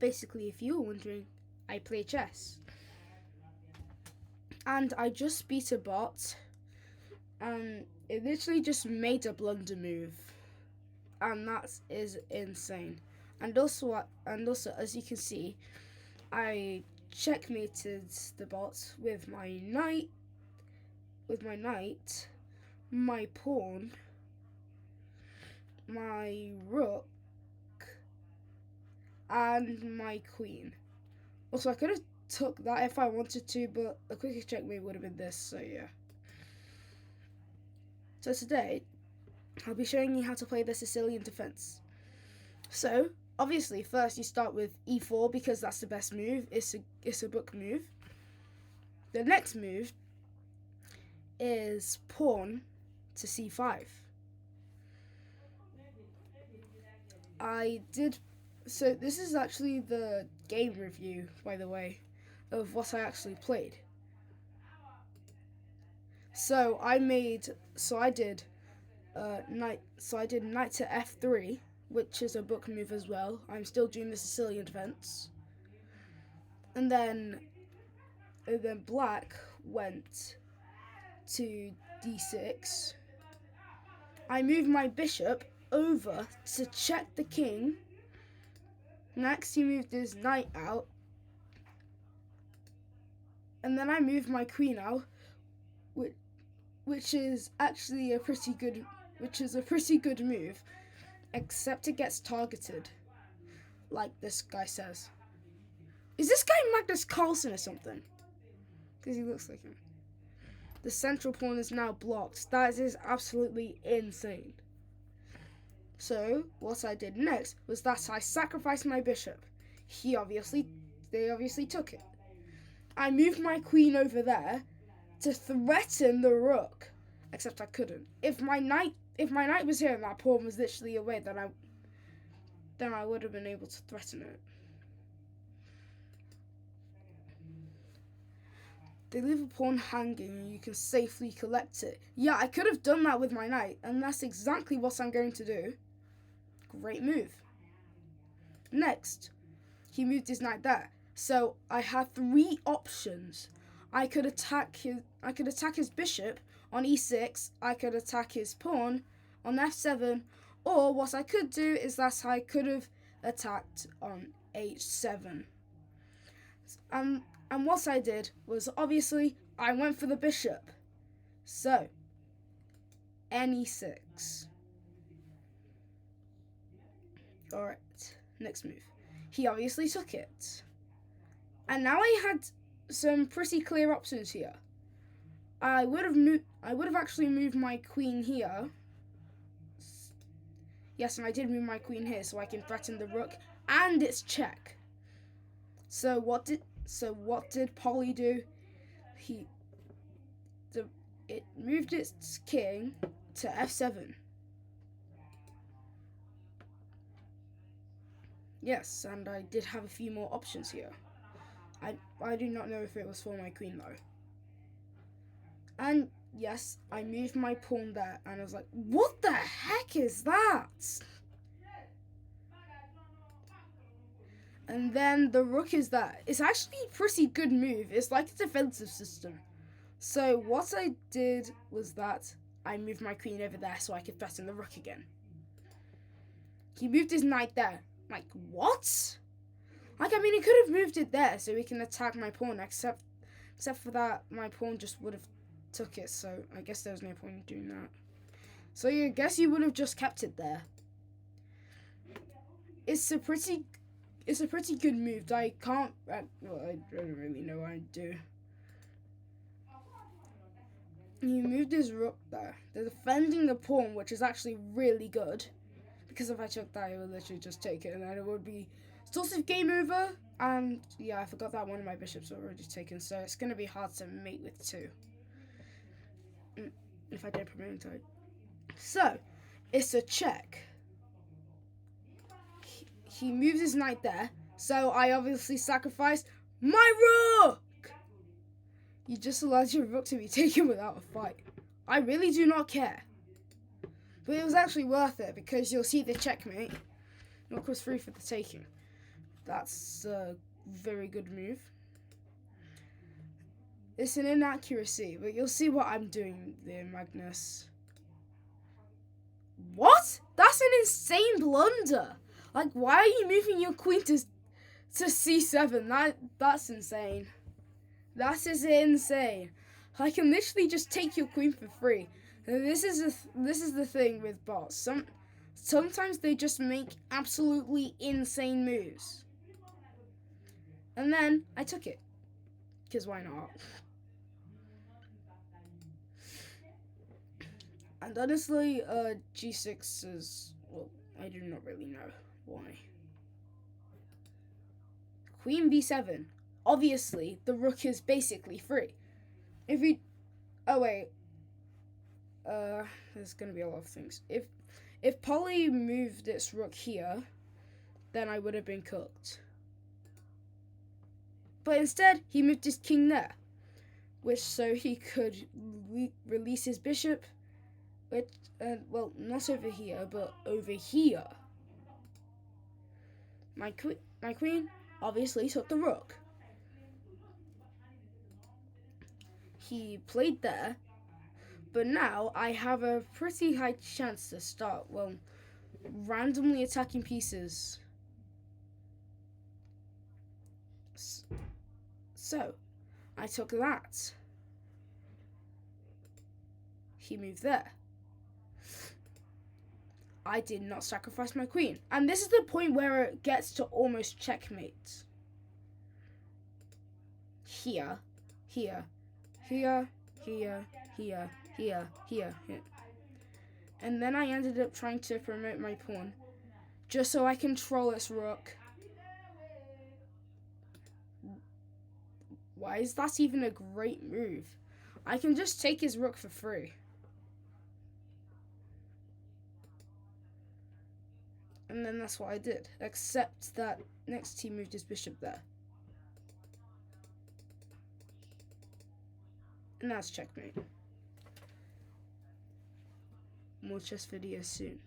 Basically, if you were wondering, I play chess. And I just beat a bot, and it literally just made a blunder move. And that is insane. And also, as you can see, I checkmated the bot with my knight, my pawn, my rook, and my queen. Also, I could have took that if I wanted to, but a quicker checkmate would have been this, so yeah. So today, I'll be showing you how to play the Sicilian defense. So, obviously, first you start with e4 because that's the best move. It's a book move. The next move is pawn to c5. So this is actually the game review, by the way, of what I actually played. So I did knight to f3, which is a book move as well. I'm still doing the Sicilian defense. And then black went to d6. I moved my bishop over to check the king. Next, he moved his knight out. And then I moved my queen out, which is actually a pretty good move, except it gets targeted, like this guy says. Is this guy Magnus Carlsen or something? Because he looks like him. The central pawn is now blocked. That is absolutely insane. So what I did next was that I sacrificed my bishop. They obviously took it. I moved my queen over there to threaten the rook, except I couldn't. If my knight was here and that pawn was literally away, then I would have been able to threaten it. They leave a pawn hanging and you can safely collect it. Yeah, I could have done that with my knight, and that's exactly what I'm going to do. Great move. Next, he moved his knight there. So I had 3 options. I could attack his bishop on e6, I could attack his pawn on f7, or what I could do is that I could have attacked on h7. And what I did was, obviously, I went for the bishop. So, ne6. Alright, next move. He obviously took it. And now I had some pretty clear options here. I would have actually moved my queen here. Yes, and I did move my queen here so I can threaten the rook and its check. So what did Polly do? It moved its king to f7. Yes, and I did have a few more options here. I do not know if it was for my queen though. And yes, I moved my pawn there and I was like, what the heck is that? And then the rook is there. It's actually a pretty good move. It's like a defensive system. So what I did was that I moved my queen over there so I could threaten the rook again. He moved his knight there. Like, what? Like, I mean, he could have moved it there so he can attack my pawn, except for that, my pawn just would have took it, so I guess there was no point in doing that. So I guess you would have just kept it there. It's a pretty good move. I don't really know what I'd do. He moved his rook there. They're defending the pawn, which is actually really good. Because if I took that, it would literally just take it, and then it would be sort of game over. And yeah, I forgot that one of my bishops were already taken, so it's going to be hard to mate with 2. If I don't promote it. So, it's a check. He moves his knight there, so I obviously sacrificed my rook! You just allowed your rook to be taken without a fight. I really do not care. But it was actually worth it, because you'll see the checkmate. Rook was free for the taking. That's a very good move. It's an inaccuracy, but you'll see what I'm doing there, Magnus. What? That's an insane blunder. Like, why are you moving your queen to c7? That's insane. That is insane. I can literally just take your queen for free. And this is the thing with bots. Sometimes they just make absolutely insane moves. And then I took it. Because why not? And honestly, g6 is, well, I do not really know why. Queen b7. Obviously, the rook is basically free. If we, oh wait, there's gonna be a lot of things. If Polly moved its rook here, then I would have been cooked. But instead, he moved his king there, which so he could release his bishop. Which, well, not over here, but over here. My queen obviously took the rook. He played there, but now I have a pretty high chance to start, well, randomly attacking pieces. So, I took that. He moved there. I did not sacrifice my queen. And this is the point where it gets to almost checkmate. Here, here, here, here, here, here, here. And then I ended up trying to promote my pawn just so I can troll its rook. Why is that even a great move? I can just take his rook for free. And then that's what I did, except that next he moved his bishop there. And that's checkmate. More chess videos soon.